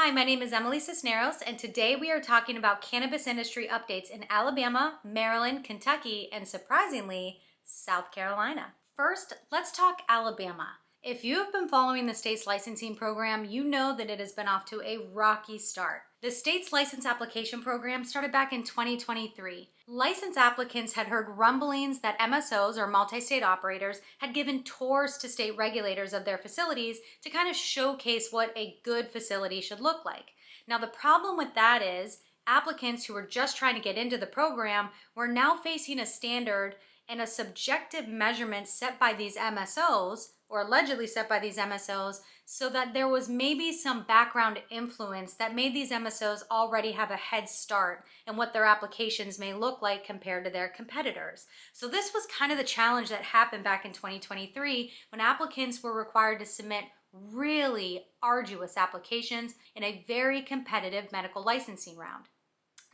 Hi, my name is Emily Sisneros, and today we are talking about cannabis industry updates in Alabama, Maryland, Kentucky, and surprisingly, South Carolina. First, let's talk Alabama. If you have been following the state's licensing program, you know that it has been off to a rocky start. The state's license application program started back in 2023. License applicants had heard rumblings that MSOs, or multi-state operators, had given tours to state regulators of their facilities to kind of showcase what a good facility should look like. Now, the problem with that is applicants who were just trying to get into the program were now facing a standard and a subjective measurement set by these MSOs, or allegedly set by these MSOs, so that there was maybe some background influence that made these MSOs already have a head start in what their applications may look like compared to their competitors. So this was kind of the challenge that happened back in 2023 when applicants were required to submit really arduous applications in a very competitive medical licensing round.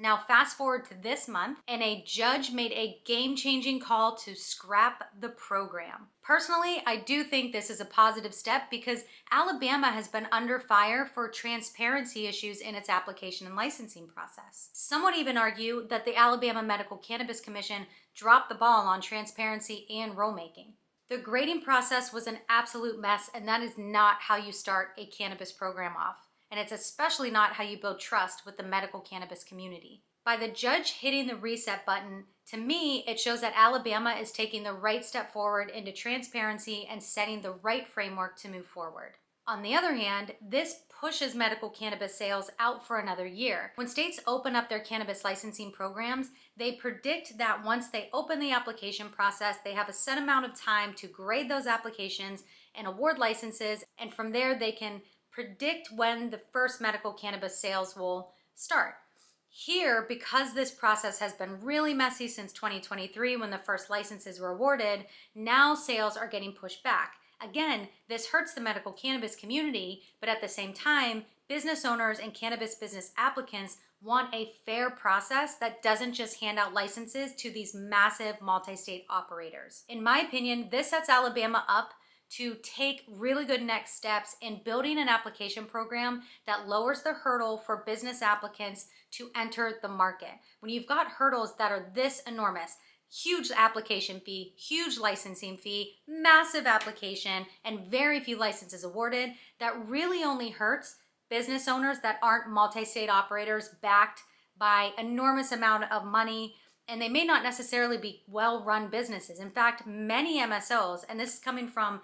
Now, fast forward to this month, and a judge made a game-changing call to scrap the program. Personally, I do think this is a positive step because Alabama has been under fire for transparency issues in its application and licensing process. Some would even argue that the Alabama Medical Cannabis Commission dropped the ball on transparency and rulemaking. The grading process was an absolute mess, and that is not how you start a cannabis program off. And it's especially not how you build trust with the medical cannabis community. By the judge hitting the reset button, to me, it shows that Alabama is taking the right step forward into transparency and setting the right framework to move forward. On the other hand, this pushes medical cannabis sales out for another year. When states open up their cannabis licensing programs, they predict that once they open the application process, they have a set amount of time to grade those applications and award licenses, and from there they can predict when the first medical cannabis sales will start. Here, because this process has been really messy since 2023 when the first licenses were awarded, now sales are getting pushed back. Again, this hurts the medical cannabis community, but at the same time, business owners and cannabis business applicants want a fair process that doesn't just hand out licenses to these massive multi-state operators. In my opinion, this sets Alabama up to take really good next steps in building an application program that lowers the hurdle for business applicants to enter the market. When you've got hurdles that are this enormous, huge application fee, huge licensing fee, massive application, and very few licenses awarded, that really only hurts business owners that aren't multi-state operators backed by enormous amount of money, and they may not necessarily be well-run businesses. In fact, many MSOs, and this is coming from,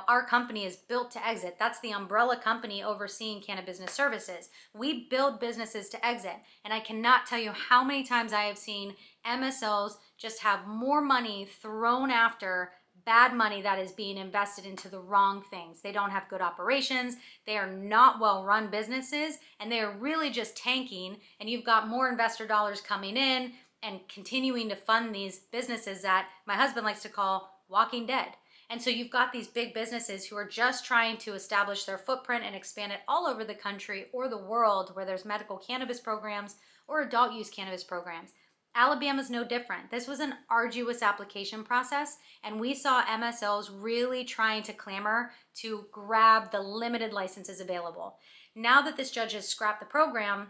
our company is built to exit. That's the umbrella company overseeing cannabis business services. We build businesses to exit, and I cannot tell you how many times I have seen MSOs just have more money thrown after bad money that is being invested into the wrong things. They don't have good operations, they are not well-run businesses, and they are really just tanking, and you've got more investor dollars coming in and continuing to fund these businesses that my husband likes to call walking dead. And so you've got these big businesses who are just trying to establish their footprint and expand it all over the country or the world where there's medical cannabis programs or adult use cannabis programs. Alabama's no different. This was an arduous application process, and we saw MSOs really trying to clamor to grab the limited licenses available. Now that this judge has scrapped the program,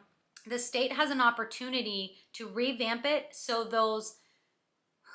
the state has an opportunity to revamp it so those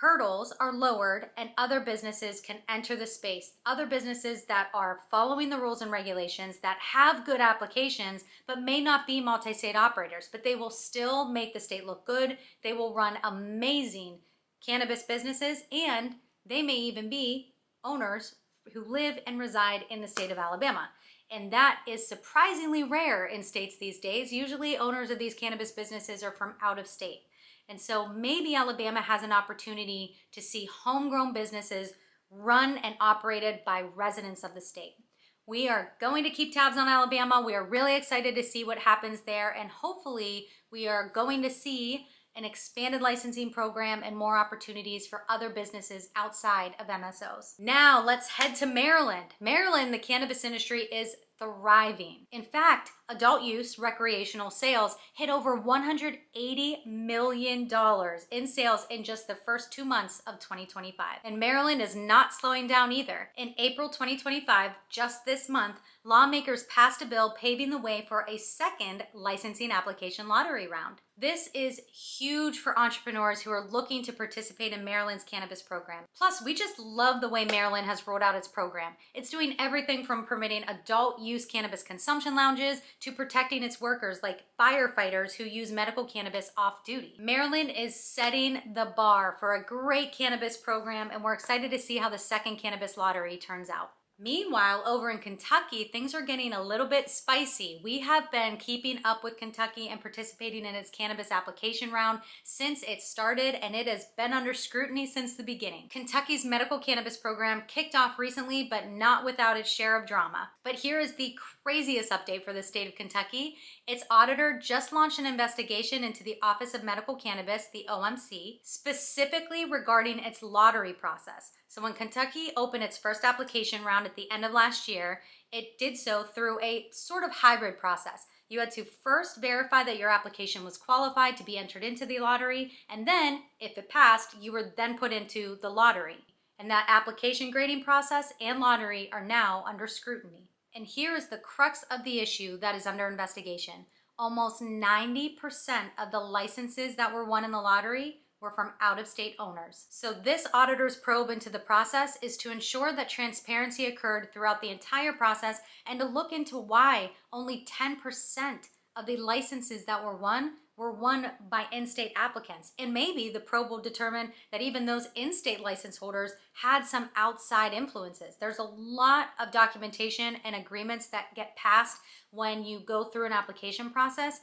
hurdles are lowered and other businesses can enter the space. Other businesses that are following the rules and regulations, that have good applications, but may not be multi-state operators, but they will still make the state look good. They will run amazing cannabis businesses, and they may even be owners who live and reside in the state of Alabama. And that is surprisingly rare in states these days. Usually owners of these cannabis businesses are from out of state. And so maybe Alabama has an opportunity to see homegrown businesses run and operated by residents of the state. We are going to keep tabs on Alabama. We are really excited to see what happens there. And hopefully we are going to see an expanded licensing program and more opportunities for other businesses outside of MSOs. Now let's head to Maryland. Maryland, the cannabis industry is thriving. In fact, Adult use recreational sales hit over $180 million in sales in just the first 2 months of 2025. And Maryland is not slowing down either. In April 2025, just this month, lawmakers passed a bill paving the way for a second licensing application lottery round. This is huge for entrepreneurs who are looking to participate in Maryland's cannabis program. Plus, we just love the way Maryland has rolled out its program. It's doing everything from permitting adult use cannabis consumption lounges to protecting its workers like firefighters who use medical cannabis off duty. Maryland is setting the bar for a great cannabis program, and we're excited to see how the second cannabis lottery turns out. Meanwhile, over in Kentucky, things are getting a little bit spicy. We have been keeping up with Kentucky and participating in its cannabis application round since it started, and it has been under scrutiny since the beginning. Kentucky's medical cannabis program kicked off recently, but not without its share of drama. But here is the craziest update for the state of Kentucky. Its auditor just launched an investigation into the Office of Medical Cannabis, the OMC, specifically regarding its lottery process. So when Kentucky opened its first application round at the end of last year, it did so through a sort of hybrid process. You had to first verify that your application was qualified to be entered into the lottery, and then, if it passed, you were then put into the lottery. And that application grading process and lottery are now under scrutiny. And here is the crux of the issue that is under investigation. Almost 90% of the licenses that were won in the lottery were from out-of-state owners. So this auditor's probe into the process is to ensure that transparency occurred throughout the entire process and to look into why only 10% of the licenses that were won by in-state applicants. And maybe the probe will determine that even those in-state license holders had some outside influences. There's a lot of documentation and agreements that get passed when you go through an application process,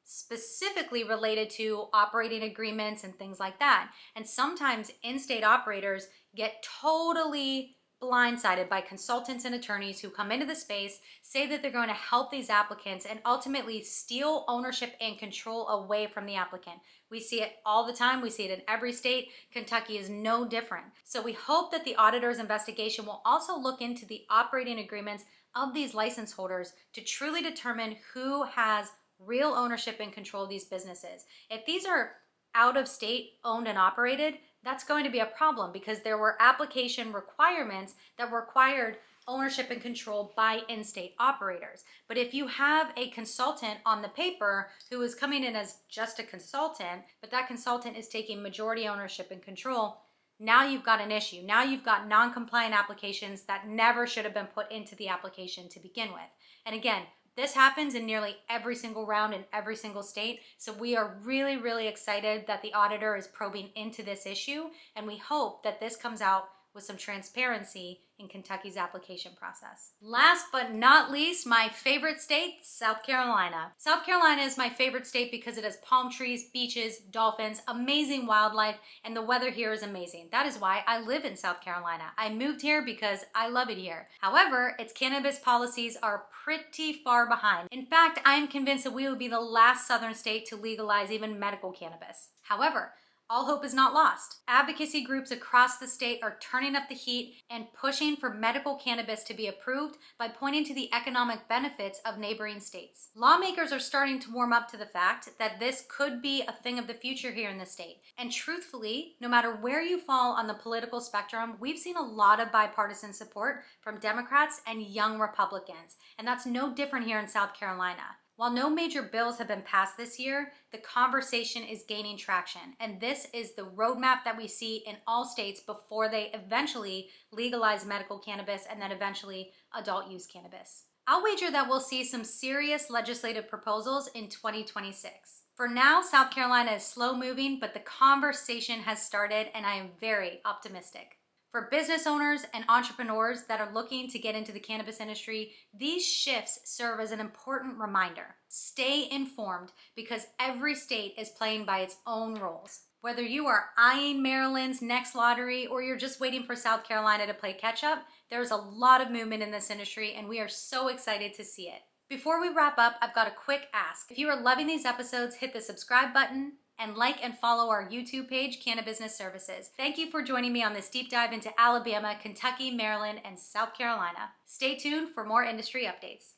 specifically related to operating agreements and things like that. And sometimes in-state operators get totally blindsided by consultants and attorneys who come into the space, say that they're going to help these applicants, and ultimately steal ownership and control away from the applicant. We see it all the time. We see it in every state. Kentucky is no different. So we hope that the auditor's investigation will also look into the operating agreements of these license holders to truly determine who has real ownership and control of these businesses. If these are out of state owned and operated, that's going to be a problem because there were application requirements that required ownership and control by in-state operators. But if you have a consultant on the paper who is coming in as just a consultant, but that consultant is taking majority ownership and control, now you've got an issue. Now you've got non-compliant applications that never should have been put into the application to begin with. And again, this happens in nearly every single round in every single state. So we are really, really excited that the auditor is probing into this issue. And we hope that this comes out with some transparency in Kentucky's application process. Last but not least, my favorite state, South Carolina. South Carolina is my favorite state because it has palm trees, beaches, dolphins, amazing wildlife, and the weather here is amazing. That is why I live in South Carolina. I moved here because I love it here. However, its cannabis policies are pretty far behind. In fact, I am convinced that we will be the last southern state to legalize even medical cannabis. However, all hope is not lost. Advocacy groups across the state are turning up the heat and pushing for medical cannabis to be approved by pointing to the economic benefits of neighboring states. Lawmakers are starting to warm up to the fact that this could be a thing of the future here in the state. And truthfully, no matter where you fall on the political spectrum, we've seen a lot of bipartisan support from Democrats and young Republicans. And that's no different here in South Carolina. While no major bills have been passed this year, the conversation is gaining traction, and this is the roadmap that we see in all states before they eventually legalize medical cannabis and then eventually adult use cannabis. I'll wager that we'll see some serious legislative proposals in 2026. For now, South Carolina is slow moving, but the conversation has started, and I am very optimistic. For business owners and entrepreneurs that are looking to get into the cannabis industry, these shifts serve as an important reminder. Stay informed because every state is playing by its own rules. Whether you are eyeing Maryland's next lottery or you're just waiting for South Carolina to play catch up, there's a lot of movement in this industry and we are so excited to see it. Before we wrap up, I've got a quick ask. If you are loving these episodes, hit the subscribe button and like and follow our YouTube page, Cannabis Services. Thank you for joining me on this deep dive into Alabama, Kentucky, Maryland, and South Carolina. Stay tuned for more industry updates.